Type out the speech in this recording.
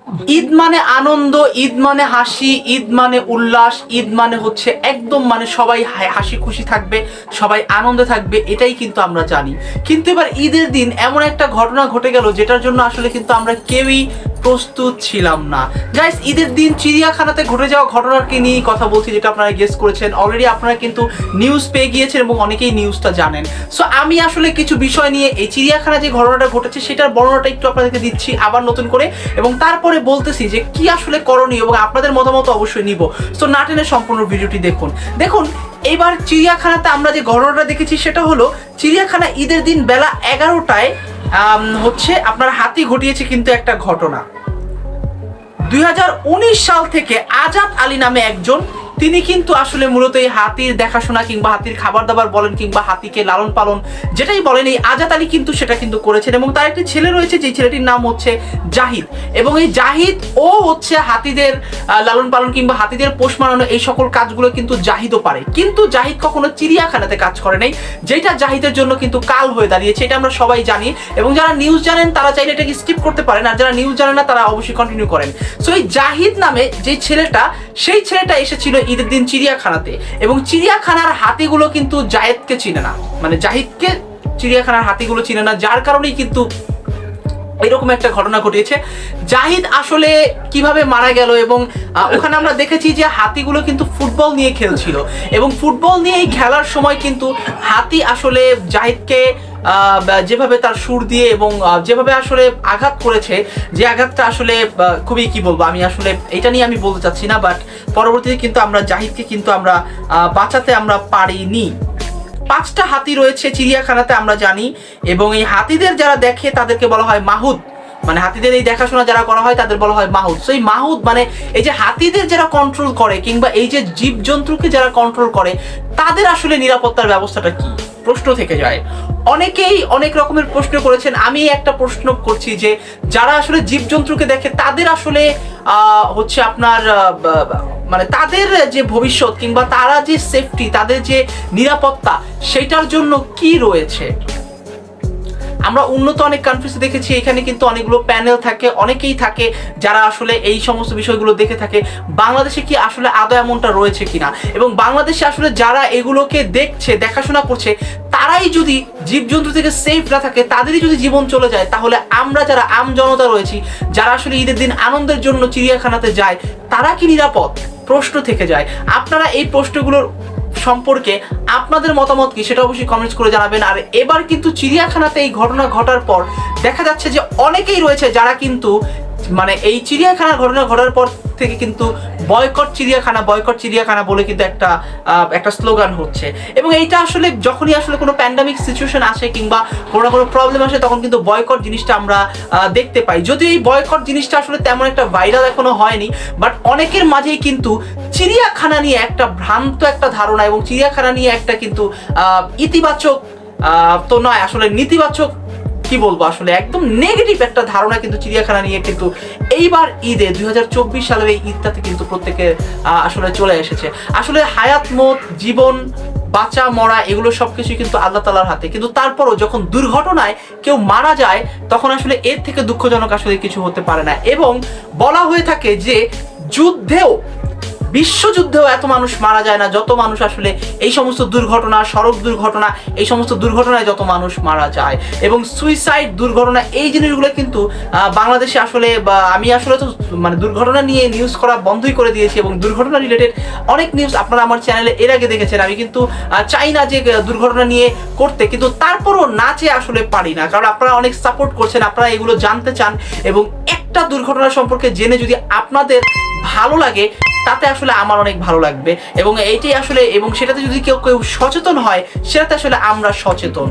ঈদ মানে আনন্দ, ঈদ মানে হাসি, ঈদ মানে উল্লাস, ঈদ মানে হচ্ছে একদম মানে সবাই হাসি খুশি থাকবে, সবাই আনন্দে থাকবে, এটাই কিন্তু আমরা জানি। কিন্তু এবার ঈদের দিন এমন একটা ঘটনা ঘটে গেল যেটার জন্য আসলে কিন্তু আমরা কেউই প্রস্তুত ছিলাম না। গাইস, ঈদের দিন চিড়িয়াখানাতে ঘটে যাওয়া ঘটনাকে নিয়ে কথা বলছি, যেটা আপনারা গেস করেছেন। অলরেডি আপনারা কিন্তু নিউজ পেয়ে গিয়েছেন এবং অনেকেই নিউজটা জানেন। সো আমি আসলে কিছু বিষয় নিয়ে এই চিড়িয়াখানা যে ঘটনাটা ঘটেছে সেটার বর্ণনাটা একটু আপনাদেরকে দিচ্ছি আবার নতুন করে, এবং তারপরে বলতেছি যে কি আসলে করণীয় এবং আপনাদের মতামত অবশ্যই নিব। সো না টেনে সম্পূর্ণ ভিডিওটি দেখুন। এবার চিড়িয়াখানাতে আমরা যে ঘটনাটা দেখেছি সেটা হলো, চিড়িয়াখানা ঈদের দিন বেলা 11টায় হচ্ছে আপনার হাতি ঘটিয়েছে কিন্তু একটা ঘটনা। 2019 সাল থেকে আজাদ আলী নামে একজন, তিনি কিন্তু আসলে মূলত এই হাতির দেখাশোনা কিংবা হাতির খাবার দাবার বলেন কিংবা হাতিকে লালন পালন যেটাই বলেন, এই আজাদ আলী কিন্তু সেটা কিন্তু করেছেন। এবং তার একটি ছেলে রয়েছে, যে ছেলেটির নাম হচ্ছে জাহিদ। এবং এই জাহিদ ও হচ্ছে হাতিদের লালন পালন কিংবা হাতিদের পোষ মানানো এই সকল কাজগুলো কিন্তু জাহিদও পারে। কিন্তু জাহিদ কখনো চিড়িয়াখানাতে কাজ করে নাই, যেটা জাহিদের জন্য কিন্তু কাল হয়ে দাঁড়িয়েছে, এটা আমরা সবাই জানি। এবং যারা নিউজ জানেন তারা চাইলে এটাকে স্কিপ করতে পারেন, আর যারা নিউজ জানেন না তারা অবশ্যই কন্টিনিউ করেন। সো এই জাহিদ নামে যে ছেলেটা, সেই ছেলেটা এসেছিল ঈদের দিন চিড়িয়াখানাতে, এবং চিড়িয়াখানার হাতিগুলো কিন্তু জাহিদকে চিনে না, মানে জাহিদকে চিড়িয়াখানার হাতিগুলো চিনে না, যার কারণেই কিন্তু এরকম একটা ঘটনা ঘটিয়েছে। জাহিদ আসলে কিভাবে মারা গেল, এবং ওখানে আমরা দেখেছি যে হাতিগুলো কিন্তু ফুটবল নিয়ে খেলছিল, এবং ফুটবল নিয়ে খেলার সময় কিন্তু হাতি আসলে জাহিদকে যেভাবে তার সুর দিয়ে এবং যেভাবে আসলে আঘাত করেছে, যে আঘাতটা আসলে খুবই কি বলবো, আমি আসলে এটা নিয়ে আমি বলতে চাচ্ছি না, বাট পরবর্তীতে কিন্তু আমরা জাহিদকে কিন্তু আমরা বাঁচাতে আমরা পারিনি। 5টা হাতি রয়েছে চিড়িয়াখানাতে আমরা জানি, এবং এই হাতিদের যারা দেখে তাদেরকে বলা হয় মাহুদ, মানে হাতিদের এই দেখাশোনা যারা করা হয় তাদের বলা হয় মাহুদ। সেই মাহুদ মানে এই যে হাতিদের যারা কন্ট্রোল করে কিংবা এই যে জীবজন্তুকে যারা কন্ট্রোল করে, তাদের আসলে নিরাপত্তার ব্যবস্থাটা কি, প্রশ্ন থেকে যায়। অনেকেই অনেক রকমের প্রশ্ন করেছেন, আমি একটা প্রশ্ন করছি যে যারা আসলে জীবজন্তুকে দেখে তাদের আসলে হচ্ছে আপনার মানে তাদের যে ভবিষ্যৎ কিংবা তারা যে সেফটি, তাদের যে নিরাপত্তা, সেটার জন্য কি রয়েছে। আমরা উন্নত অনেক কান্ট্রিতে দেখেছি, এখানে কিন্তু অনেকগুলো প্যানেল থাকে, অনেকেই থাকে যারা আসলে এই সমস্ত বিষয়গুলো দেখে থাকে। বাংলাদেশে কি আসলে আদৌ এমনটা রয়েছে কিনা, এবং বাংলাদেশে আসলে যারা এগুলোকে দেখছে, দেখাশোনা করছে, তারাই যদি জীবজন্তু থেকে সেফ না থাকে, তাদেরই যদি জীবন চলে যায়, তাহলে আমরা যারা আম জনতা রয়েছি, যারা আসলে ঈদের দিন আনন্দের জন্য চিড়িয়াখানাতে যায়, তারা কি নিরাপদ, প্রশ্ন থেকে যায়। আপনারা এই প্রশ্নগুলোর সম্পর্কে আপনাদের মতামত কি, সেটা অবশ্যই কমেন্টস করে জানাবেন। আর এবার কিন্তু চিড়িয়াখানাতে এই ঘটনা ঘটার পর দেখা যাচ্ছে যে অনেকেই রয়েছে যারা কিন্তু মানে এই চিড়িয়াখানার ঘটনা ঘটার পর থেকে কিন্তু বয়কট চিড়িয়াখানা বলে কিন্তু একটা স্লোগান হচ্ছে। এবং এইটা আসলে যখনই আসলে কোনো প্যান্ডামিক সিচুয়েশন আসে কিংবা কোনো প্রবলেম আসে, তখন কিন্তু বয়কট জিনিসটা আমরা দেখতে পাই। যদিও এই বয়কট জিনিসটা আসলে তেমন একটা ভাইরাল এখনো হয়নি, বাট অনেকের মাঝেই কিন্তু চিড়িয়াখানা নিয়ে একটা ভ্রান্ত একটা ধারণা এবং চিড়িয়াখানা নিয়ে একটা কিন্তু ইতিবাচক তো নয়, আসলে নেতিবাচক কি বলবো, আসলে একদম নেগেটিভ একটা ধারণা কিন্তু চিড়িয়াখানা নিয়ে কিন্তু এইবার ঈদে 2024 সালের এই ঈদটাতে কিন্তু প্রত্যেকের আসলে চলে এসেছে। আসলে হায়াত মত, জীবন বাঁচা মরা, এগুলো সবকিছুই কিন্তু আল্লাহ তাআলার হাতে। কিন্তু তারপরও যখন দুর্ঘটনায় কেউ মারা যায়, তখন আসলে এর থেকে দুঃখজনক আসলে কিছু হতে পারে না। এবং বলা হয়ে থাকে যে বিশ্বযুদ্ধেও এত মানুষ মারা যায় না যত মানুষ আসলে এই সমস্ত দুর্ঘটনা, সড়ক দুর্ঘটনা, এই সমস্ত দুর্ঘটনায় যত মানুষ মারা যায়। এবং সুইসাইড দুর্ঘটনা, এই জিনিসগুলো কিন্তু বাংলাদেশে আসলে আমি আসলে তো মানে দুর্ঘটনা নিয়ে নিউজ করা বন্ধই করে দিয়েছি, এবং দুর্ঘটনা রিলেটেড অনেক নিউজ আপনারা আমার চ্যানেলে এর আগে দেখেছেন। আমি কিন্তু চাই না যে দুর্ঘটনা নিয়ে করতে, কিন্তু তারপরও না চেয়ে আসলে পারি না, কারণ আপনারা অনেক সাপোর্ট করছেন, আপনারা এগুলো জানতে চান, এবং একটা দুর্ঘটনা সম্পর্কে জেনে যদি আপনাদের ভালো লাগে, তাতে আসলে আমার অনেক ভালো লাগবে। এবং এইটাই আসলে, এবং সেটাতে যদি কেউ সচেতন হয়, সেটাতে আসলে আমরা সচেতন।